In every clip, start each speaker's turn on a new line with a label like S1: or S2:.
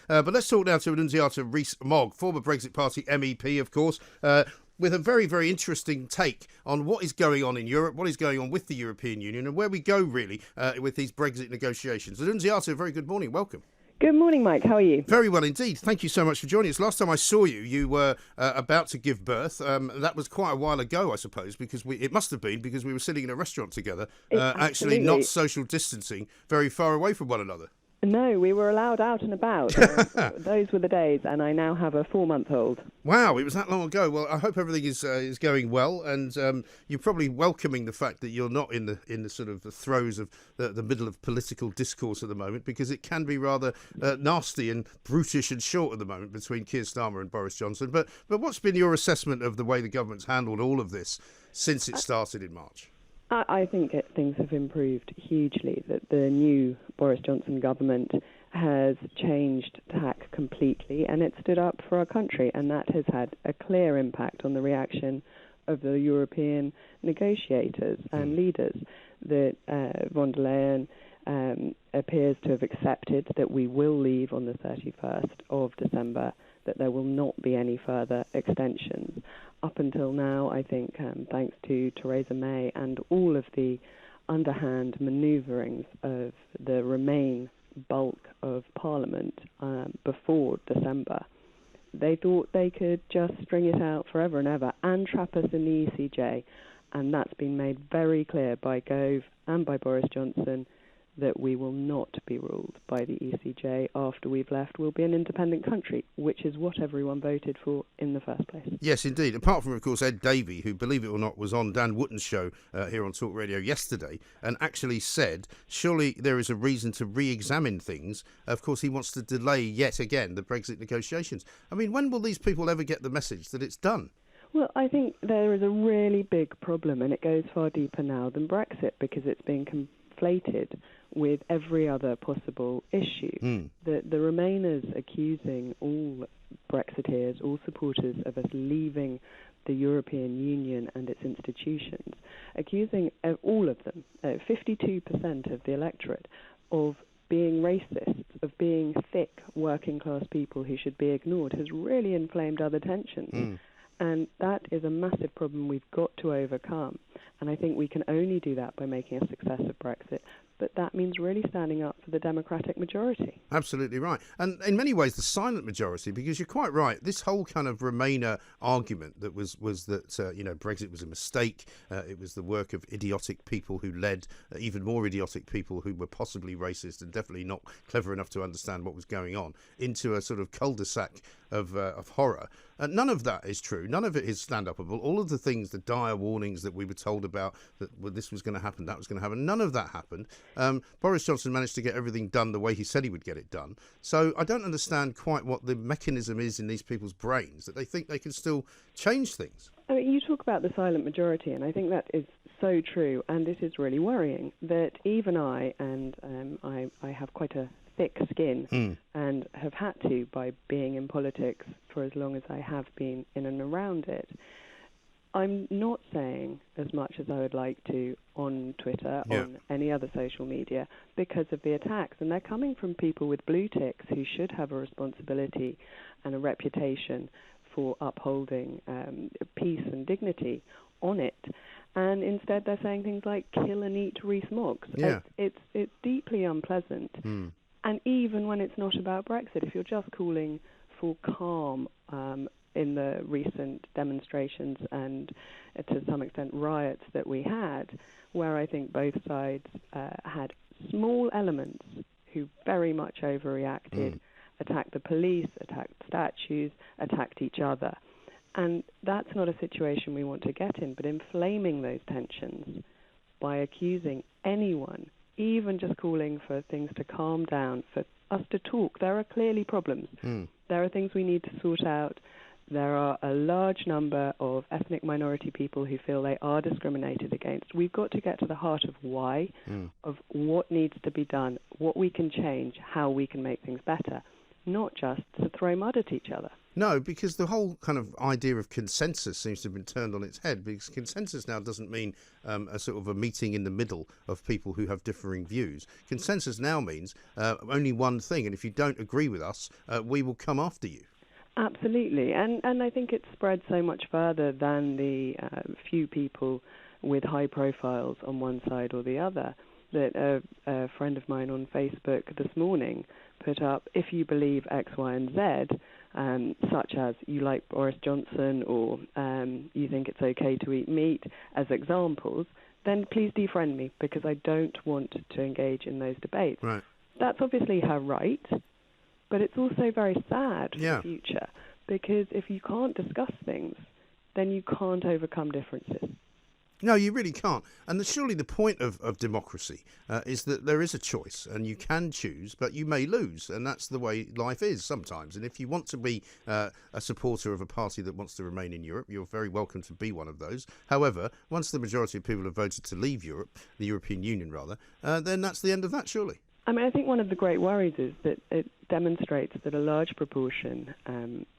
S1: But let's talk now to Annunziata Rees-Mogg, former Brexit Party MEP, of course, with a very, very interesting take on what is going on in Europe, what is going on with the European Union, and where we go, really, with these Brexit negotiations. Annunziata, a very good morning. Welcome.
S2: Good morning, Mike. How are you?
S1: Very well indeed. Thank you so much for joining us. Last time I saw you, you were about to give birth. That was quite a while ago, I suppose, because it must have been because we were sitting in a restaurant together, actually not social distancing, very far away from one another.
S2: No, we were allowed out and about. Those were the days, and I now have a 4-month-old.
S1: Wow, it was that long ago. Well, I hope everything is going well, and you're probably welcoming the fact that you're not in the sort of the throes of the middle of political discourse at the moment, because it can be rather nasty and brutish and short at the moment between Keir Starmer and Boris Johnson. But what's been your assessment of the way the government's handled all of this since it started in March?
S2: I think things have improved hugely, that the new Boris Johnson government has changed tack completely, and it stood up for our country, and that has had a clear impact on the reaction of the European negotiators and leaders. That von der Leyen appears to have accepted that we will leave on the 31st of December, that there will not be any further extensions. Up until now, I think, thanks to Theresa May and all of the underhand manoeuvrings of the Remain bulk of Parliament before December, they thought they could just string it out forever and ever and trap us in the ECJ. And that's been made very clear by Gove and by Boris Johnson, that we will not be ruled by the ECJ after we've left. We'll be an independent country, which is what everyone voted for in the first place.
S1: Yes, indeed. Apart from, of course, Ed Davey, who, believe it or not, was on Dan Wootton's show here on Talk Radio yesterday and actually said, surely there is a reason to re-examine things. Of course, he wants to delay yet again the Brexit negotiations. I mean, when will these people ever get the message that it's done?
S2: Well, I think there is a really big problem, and it goes far deeper now than Brexit, because it's being conflated with every other possible issue. The Remainers accusing all Brexiteers, all supporters of us leaving the European Union and its institutions, accusing all of them, 52% of the electorate, of being racist, of being thick working-class people who should be ignored, has really inflamed other tensions. And that is a massive problem we've got to overcome. And I think we can only do that by making a success of Brexit. But that means really standing up for the democratic majority.
S1: Absolutely right. And in many ways, the silent majority, because you're quite right. This whole kind of Remainer argument that was that, Brexit was a mistake. It was the work of idiotic people who led even more idiotic people who were possibly racist and definitely not clever enough to understand what was going on into a sort of cul-de-sac of horror. None of that is true. None of it is stand-upable. All of the things, the dire warnings that we were told about, that this was going to happen, that was going to happen, none of that happened. Boris Johnson managed to get everything done the way he said he would get it done. So I don't understand quite what the mechanism is in these people's brains, that they think they can still change things.
S2: I mean, you talk about the silent majority, and I think that is so true, and it is really worrying that even I, and I have quite a thick skin and have had to by being in politics for as long as I have been in and around it. I'm not saying as much as I would like to on Twitter, on any other social media, because of the attacks. And they're coming from people with blue ticks who should have a responsibility and a reputation for upholding peace and dignity on it. And instead they're saying things like kill and eat Rees-Mogg. It's deeply unpleasant. And even when it's not about Brexit, if you're just calling for calm in the recent demonstrations and to some extent riots that we had, where I think both sides had small elements who very much overreacted, attacked the police, attacked statues, attacked each other. And that's not a situation we want to get in, but inflaming those tensions by accusing anyone, even just calling for things to calm down, for us to talk. There are clearly problems. There are things we need to sort out. There are a large number of ethnic minority people who feel they are discriminated against. We've got to get to the heart of why, of what needs to be done, what we can change, how we can make things better, not just to throw mud at each other.
S1: No, because the whole kind of idea of consensus seems to have been turned on its head, because consensus now doesn't mean a sort of a meeting in the middle of people who have differing views. Consensus now means only one thing, and if you don't agree with us, we will come after you.
S2: Absolutely, and I think it's spread so much further than the few people with high profiles on one side or the other, that a friend of mine on Facebook this morning put up, if you believe X, Y, and Z, such as you like Boris Johnson or you think it's okay to eat meat, as examples, then please defriend me, because I don't want to engage in those debates.
S1: Right.
S2: That's obviously her right, but it's also very sad for the future, because if you can't discuss things, then you can't overcome differences.
S1: No, you really can't. And surely the point of democracy is that there is a choice, and you can choose, but you may lose. And that's the way life is sometimes. And if you want to be a supporter of a party that wants to remain in Europe, you're very welcome to be one of those. However, once the majority of people have voted to leave Europe, the European Union rather, then that's the end of that, surely.
S2: I mean, I think one of the great worries is that it demonstrates that a large proportion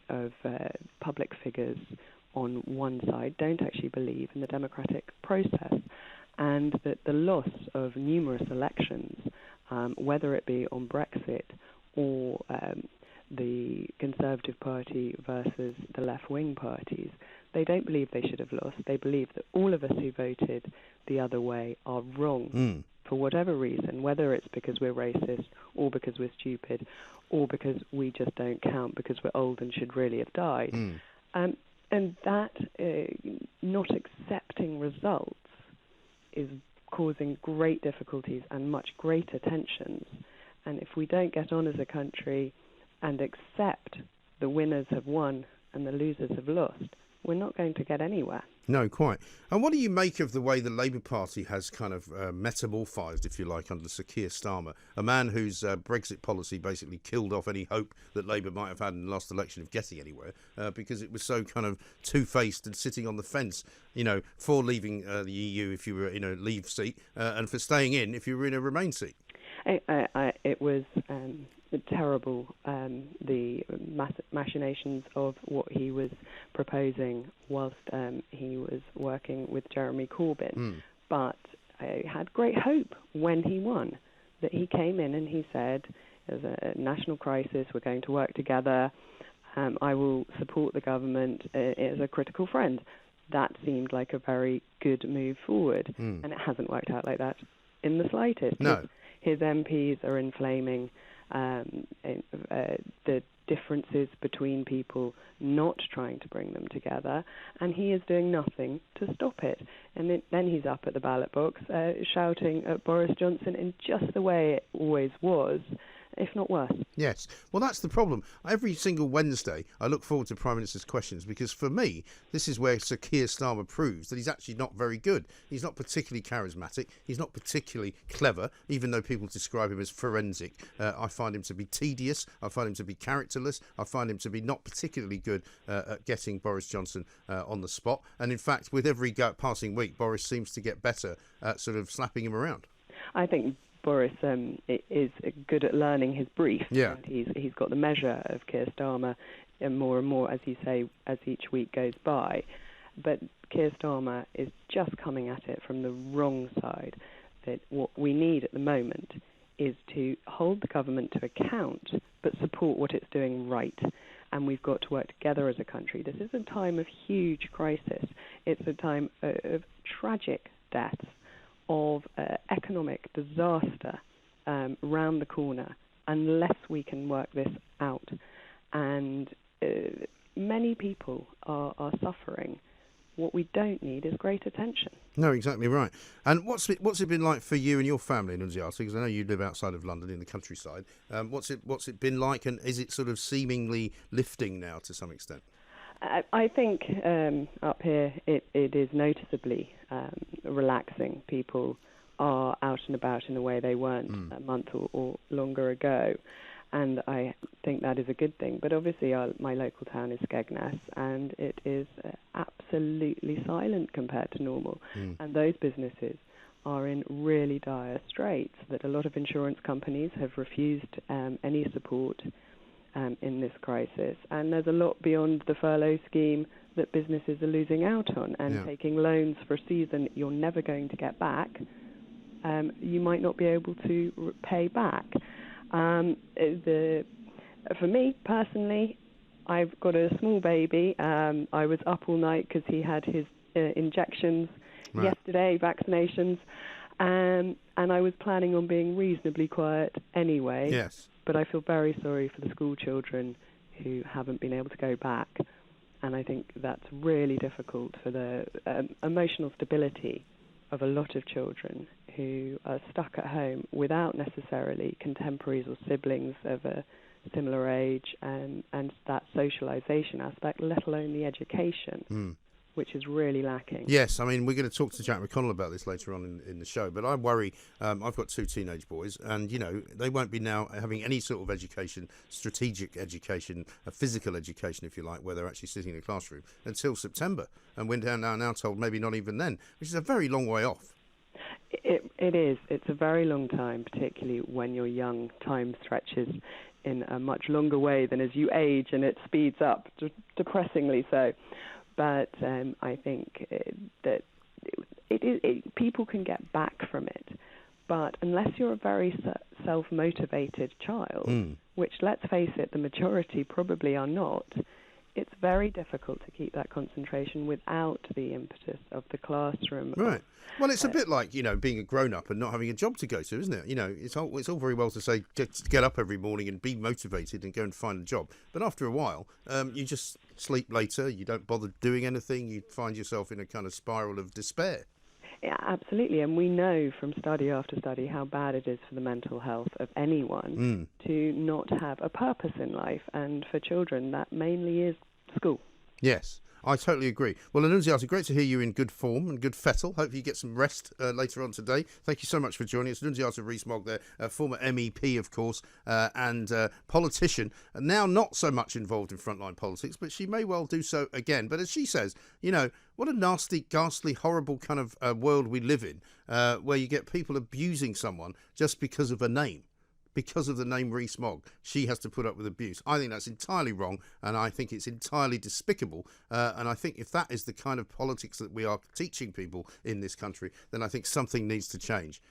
S2: of public figures on one side don't actually believe in the democratic process, and that the loss of numerous elections, whether it be on Brexit or the Conservative Party versus the left-wing parties, they don't believe they should have lost. They believe that all of us who voted the other way are wrong for whatever reason, whether it's because we're racist or because we're stupid or because we just don't count because we're old and should really have died. And that not accepting results is causing great difficulties and much greater tensions. And if we don't get on as a country and accept the winners have won and the losers have lost, we're not going to get anywhere.
S1: No, quite. And what do you make of the way the Labour Party has kind of metamorphosed, if you like, under Sir Keir Starmer, a man whose Brexit policy basically killed off any hope that Labour might have had in the last election of getting anywhere, because it was so kind of two-faced and sitting on the fence, you know, for leaving the EU if you were in a leave seat, and for staying in if you were in a remain seat.
S2: It was terrible, the machinations of what he was proposing whilst he was working with Jeremy Corbyn. But I had great hope when he won, that he came in and he said, there's a national crisis, we're going to work together, I will support the government as a critical friend. That seemed like a very good move forward, and it hasn't worked out like that in the slightest.
S1: No.
S2: His MPs are inflaming the differences between people, not trying to bring them together, and he is doing nothing to stop it. And then he's up at the ballot box shouting at Boris Johnson in just the way it always was, if not worse.
S1: Yes. Well, that's the problem. Every single Wednesday, I look forward to Prime Minister's questions, because for me, this is where Sir Keir Starmer proves that he's actually not very good. He's not particularly charismatic. He's not particularly clever, even though people describe him as forensic. I find him to be tedious. I find him to be characterless. I find him to be not particularly good at getting Boris Johnson on the spot. And in fact, with every passing week, Boris seems to get better at sort of slapping him around.
S2: I think Boris is good at learning his brief.
S1: Yeah.
S2: And he's got the measure of Keir Starmer more and more, as you say, as each week goes by. But Keir Starmer is just coming at it from the wrong side. That what we need at the moment is to hold the government to account, but support what it's doing right. And we've got to work together as a country. This is a time of huge crisis. It's a time of tragic deaths, of economic disaster round the corner, unless we can work this out. And many people are suffering. What we don't need is great attention.
S1: No, exactly right. And what's it been like for you and your family, Annunziata? Because I know you live outside of London in the countryside. What's it been like, and is it sort of seemingly lifting now to some extent?
S2: I think up here it is noticeably relaxing. People are out and about in a way they weren't a month or longer ago, and I think that is a good thing. But obviously my local town is Skegness, and it is absolutely silent compared to normal. And those businesses are in really dire straits, that a lot of insurance companies have refused any support in this crisis. And there's a lot beyond the furlough scheme that businesses are losing out on, and taking loans for a season you're never going to get back, you might not be able to pay back. For me personally, I've got a small baby. I was up all night because he had his injections yesterday, vaccinations, and I was planning on being reasonably quiet anyway.
S1: Yes.
S2: But I feel very sorry for the school children who haven't been able to go back. And I think that's really difficult for the emotional stability of a lot of children who are stuck at home without necessarily contemporaries or siblings of a similar age, and that socialisation aspect, let alone the education, which is really lacking.
S1: Yes, I mean, we're going to talk to Jack McConnell about this later on in the show, but I worry, I've got 2 teenage boys, and, they won't be now having any sort of education, strategic education, a physical education, if you like, where they're actually sitting in a classroom until September, and we're now told maybe not even then, which is a very long way off.
S2: It is. It's a very long time, particularly when you're young. Time stretches in a much longer way than as you age, and it speeds up, depressingly so. But I think that people can get back from it. But unless you're a very self-motivated child, which, let's face it, the majority probably are not, it's very difficult to keep that concentration without the impetus of the classroom.
S1: Right. Well, it's a bit like, being a grown-up and not having a job to go to, isn't it? It's all very well to say, just get up every morning and be motivated and go and find a job. But after a while, you just sleep later, you don't bother doing anything, you find yourself in a kind of spiral of despair.
S2: Yeah, absolutely. And we know from study after study how bad it is for the mental health of anyone to not have a purpose in life. And for children, that mainly is school. Yes,
S1: I totally agree. Well, Annunziata, great to hear you in good form and good fettle. Hope you get some rest later on today. Thank you so much for joining us. Annunziata Rees-Mogg, there, former MEP, of course, and politician, now not so much involved in frontline politics, but she may well do so again. But as she says, what a nasty, ghastly, horrible kind of world we live in, where you get people abusing someone just because of a name. Because of the name Rees-Mogg, she has to put up with abuse. I think that's entirely wrong, and I think it's entirely despicable. And I think if that is the kind of politics that we are teaching people in this country, then I think something needs to change.